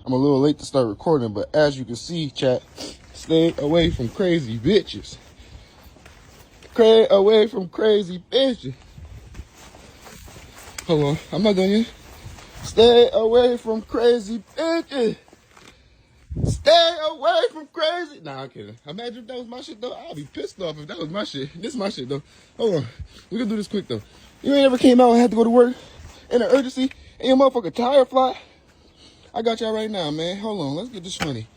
I'm a little late to start recording, but as you can see, chat, stay away from crazy bitches. Stay away from crazy bitches. Hold on, I'm not done yet. Stay away from crazy bitches. Stay away from crazy. Nah, I'm kidding. Imagine if that was my shit, though. I'd be pissed off if that was my shit. This is my shit, though. Hold on. We gonna do this quick, though. You ain't ever came out and had to go to work in an urgency and your motherfucking tire fly? I got y'all right now, man. Hold on. Let's get this money.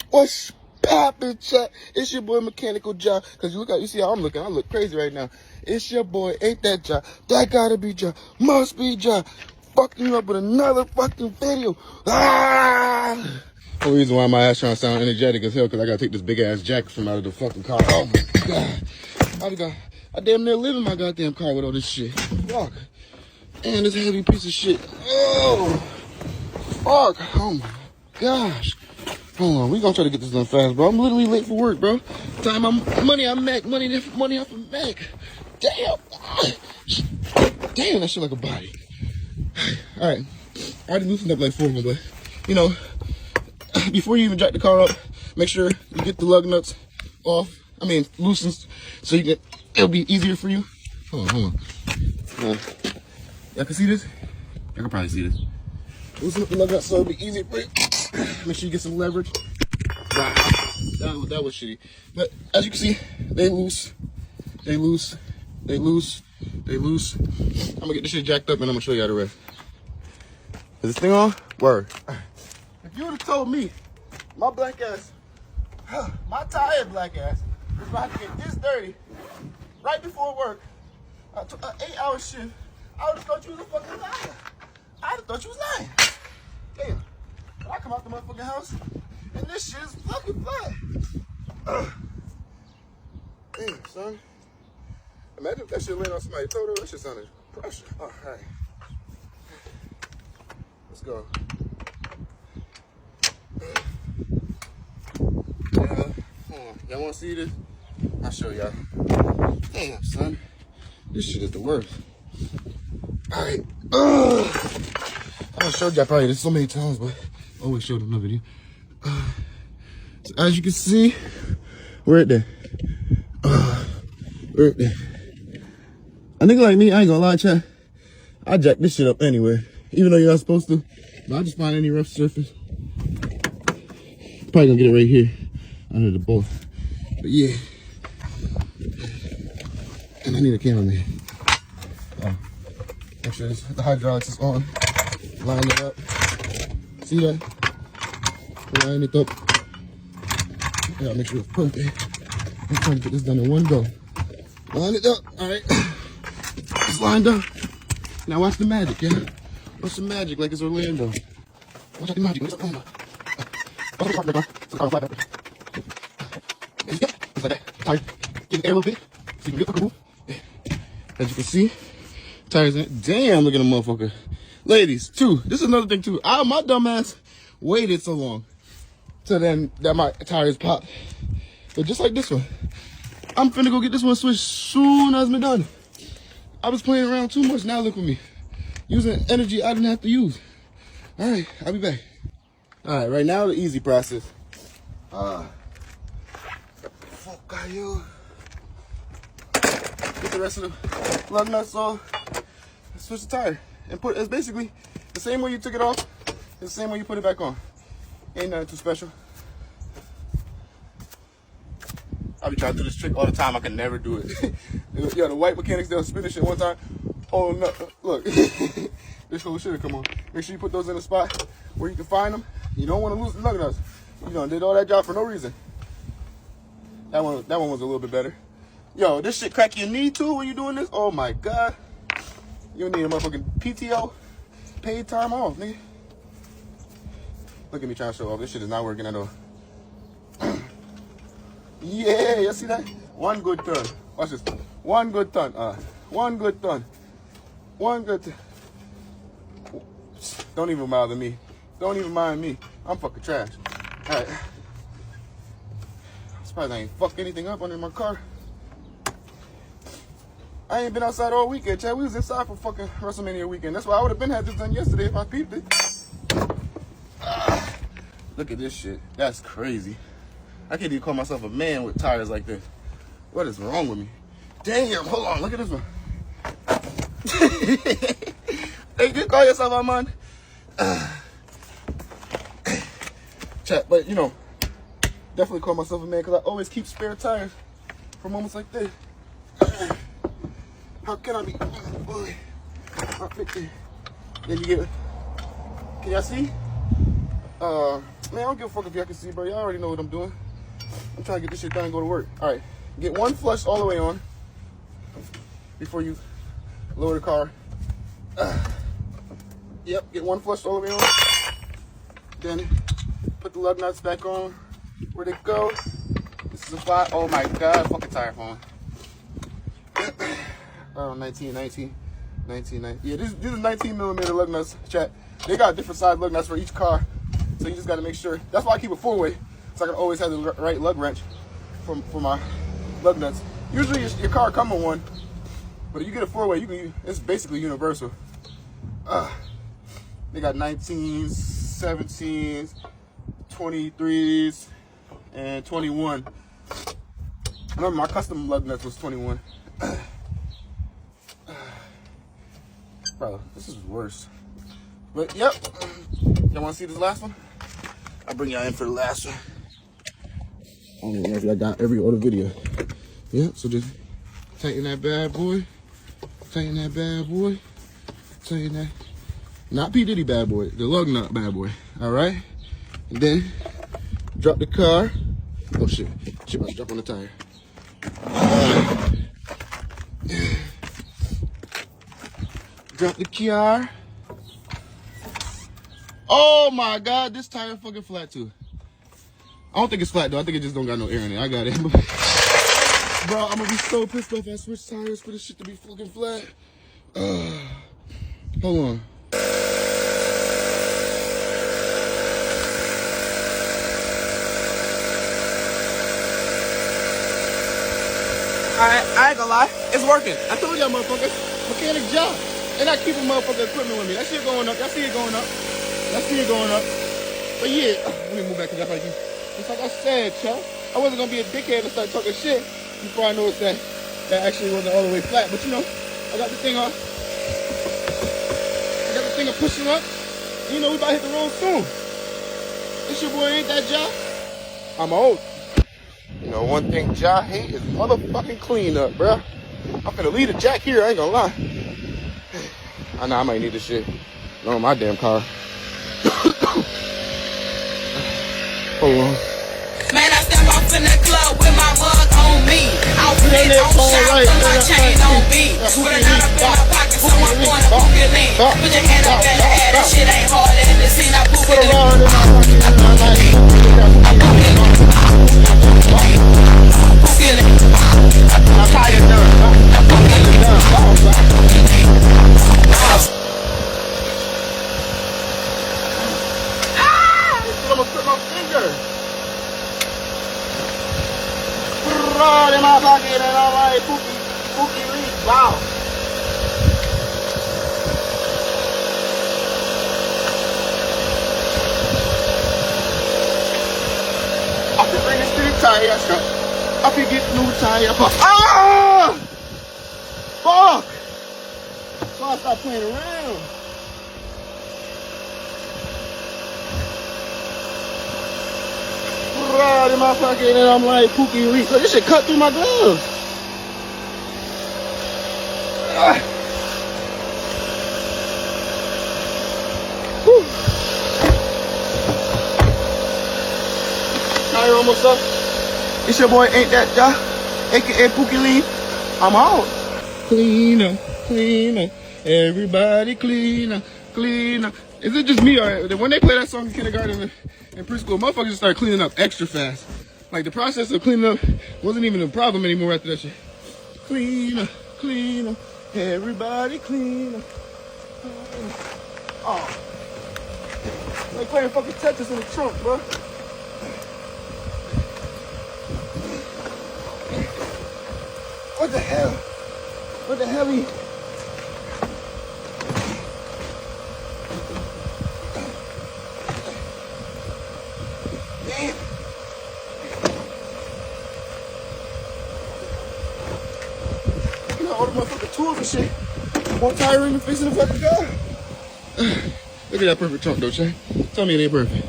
What's poppin', chat? It's your boy, Mechanical Ja. Because you see how I'm looking. I look crazy right now. It's your boy. Ain't that Ja? That gotta be Ja. Must be Ja. Fucking you up with another fucking video. Ah! The reason why my ass trying to sound energetic as hell because I gotta take this big ass jacket from out of the fucking car. Oh my god. I damn near live in my goddamn car with all this shit. Fuck. And this heavy piece of shit. Oh fuck. Oh my gosh. Hold on, we gonna try to get this done fast, bro. I'm literally late for work, bro. Time I'm money off of Mac. Damn. Damn, that shit like a body. Alright. I already loosened up like 4 of them, but you know, before you even jack the car up, make sure you get the lug nuts off. I mean, loosens so it'll be easier for you. Hold on. Y'all can see this? Y'all can probably see this. Loosen up the lug nuts so it'll be easier for you. Make sure you get some leverage. Wow. That was shitty. But as you can see, they loose. I'm gonna get this shit jacked up and I'm gonna show y'all the rest. Is this thing on? Word. If you would have told me my black ass, my tired black ass was about to get this dirty right before work, an 8-hour shift, I would have thought you was a fucking liar. I would have thought you was lying. Damn. But I come out the motherfucking house and this shit is fucking flat. Damn, son. Imagine if that shit landed on somebody's toe. That shit sounded pressure. All right. Let's go. Y'all want to see this? I'll show y'all. Damn, son. This shit is the worst. All right. I done showed y'all probably this so many times, but I always showed them in the video. So as you can see, we're at there. We're at there. A nigga like me, I ain't gonna lie, chat. I jack this shit up anyway, even though you're not supposed to. But I just find any rough surface. Probably gonna get it right here under the bolt. But yeah. And I need a cameraman. Make sure the hydraulics is on. Line it up. See that? Line it up. Yeah, make sure it's perfect. I'm trying to get this done in one go. Line it up. Alright. It's lined up. Now watch the magic, yeah? Watch the magic like it's Orlando. Watch the magic. It's Orlando. Just like that. Tire. Get the air a little bit. So you can get the move. As you can see, tires in. Damn, look at the motherfucker. Ladies, too. This is another thing, too. My dumb ass waited so long till then that my tires popped. But just like this one, I'm finna go get this one switched soon as I'm done. I was playing around too much. Now look at me. Using energy I didn't have to use. All right, I'll be back. All right, right now the easy process. Fuck are you? Get the rest of the lug nuts off. Switch the tire and put. It's basically the same way you took it off. It's the same way you put it back on. Ain't nothing too special. I be trying to do this trick all the time. I can never do it. Yeah, the white mechanics, they'll spin this shit one time. Oh no! Look, this whole shit will come on. Make sure you put those in a spot where you can find them. You don't want to lose the lug nuts. You know, did all that job for no reason. That one was a little bit better. Yo, this shit crack your knee too when you doing this? Oh my god. You need a motherfucking PTO, paid time off, nigga. Look at me trying to show off. This shit is not working at all. Yeah, you see that? One good turn. Watch this. One good turn. One good turn. One good turn. Don't even bother me. Don't even mind me. I'm fucking trash. Alright. I'm surprised I ain't fucked anything up under my car. I ain't been outside all weekend, Chad. We was inside for fucking WrestleMania weekend. That's why I would have been had this done yesterday if I peeped it. Look at this shit. That's crazy. I can't even call myself a man with tires like this. What is wrong with me? Damn, hold on, look at this one. Hey, you call yourself a man? Chat, but you know, definitely call myself a man because I always keep spare tires for moments like this. How can I be? Boy, then you get. Can y'all see? Man, I don't give a fuck if y'all can see, bro. Y'all already know what I'm doing. I'm trying to get this shit done and go to work. All right, get one flush all the way on before you lower the car. Yep, get one flush all the way on. Then put the lug nuts back on. Where'd it go? This is a 5. Oh my god, fucking tire phone. Oh, 19. Yeah, this is 19 millimeter lug nuts, chat. They got different size lug nuts for each car. So you just gotta make sure. That's why I keep it 4-way. So I can always have the right lug wrench for my lug nuts. Usually your car come with one. But if you get a 4-way, it's basically universal. They got 19s, 17s, 23s, and 21. Remember, my custom lug nuts was 21. Bro, this is worse. But yep, y'all want to see this last one? I'll bring y'all in for the last one. I don't even know if y'all got every other video. Yep, so just tighten that bad boy. Tighten that bad boy. Tighten that. Not P. Diddy bad boy, the lug nut bad boy. All right? And then drop the car. Oh shit. Shit about to drop on the tire. Drop the car. Oh my god, this tire fucking flat too. I don't think it's flat though. I think it just don't got no air in it. I got it. Bro, I'm gonna be so pissed off if I switch tires for this shit to be fucking flat. Hold on. I ain't gonna lie, it's working. I told y'all motherfuckers, mechanic job. And I keep a motherfucking equipment with me. That shit going up. Y'all see it going up. Y'all see it going up. But yeah, let me move back to that like this. It's like I said, y'all. I wasn't gonna be a dickhead and start talking shit before I noticed that actually wasn't all the way flat. But you know, I got the thing up. I got the thing up pushing up. You know, we about to hit the road soon. This your boy, ain't that Ja? I'm old. You know, one thing Ja hate is motherfucking cleanup, bruh. I'm finna leave the jack here, I ain't gonna lie. I know I might need this shit. Not on my damn car. Hold on. Man, I step off in the club with my mug on me. Outfit on shop with my chain on me. With a $9 in my pocket, so I'm going to book it in. Put your hand up in the air, that shit ain't hard in the scene. I book it in. I'm tired done. I'm gonna put my finger. Right in my pocket and I'm like, Pookie Reed. Wow. I can bring this to the tire shop. I can get new tire. Ah! Fuck! So I start playing around. Right in my pocket and I'm like Pookie Reed. So this shit cut through my gloves. Tire almost up. It's your boy, ain't that Ja? AKA Pookie Lee. I'm out. Cleaner, cleaner. Everybody cleaner, cleaner. Is it just me or when they play that song in kindergarten and preschool, motherfuckers just start cleaning up extra fast? Like the process of cleaning up wasn't even a problem anymore after that shit. Cleaner, cleaner. Everybody cleaner. Oh. Like playing fucking Tetris in the trunk, bro. What the hell? What the hell are you? Damn. You know, all the motherfucking tools and shit. One tire ring and fixing the fucking car. Look at that perfect trunk though, Chay. Tell me it ain't perfect.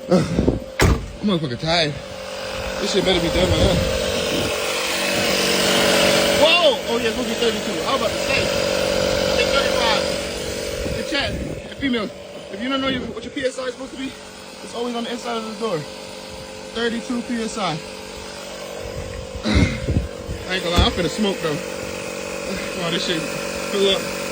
I'm motherfucking tired. This shit better be done by now. Whoa! Oh yeah, it's supposed to be 32. I was about to say. I think 35. In chat, and females, if you don't know what your PSI is supposed to be, it's always on the inside of the door. 32 PSI. I ain't gonna lie, I'm finna smoke though. Oh, this shit fill up.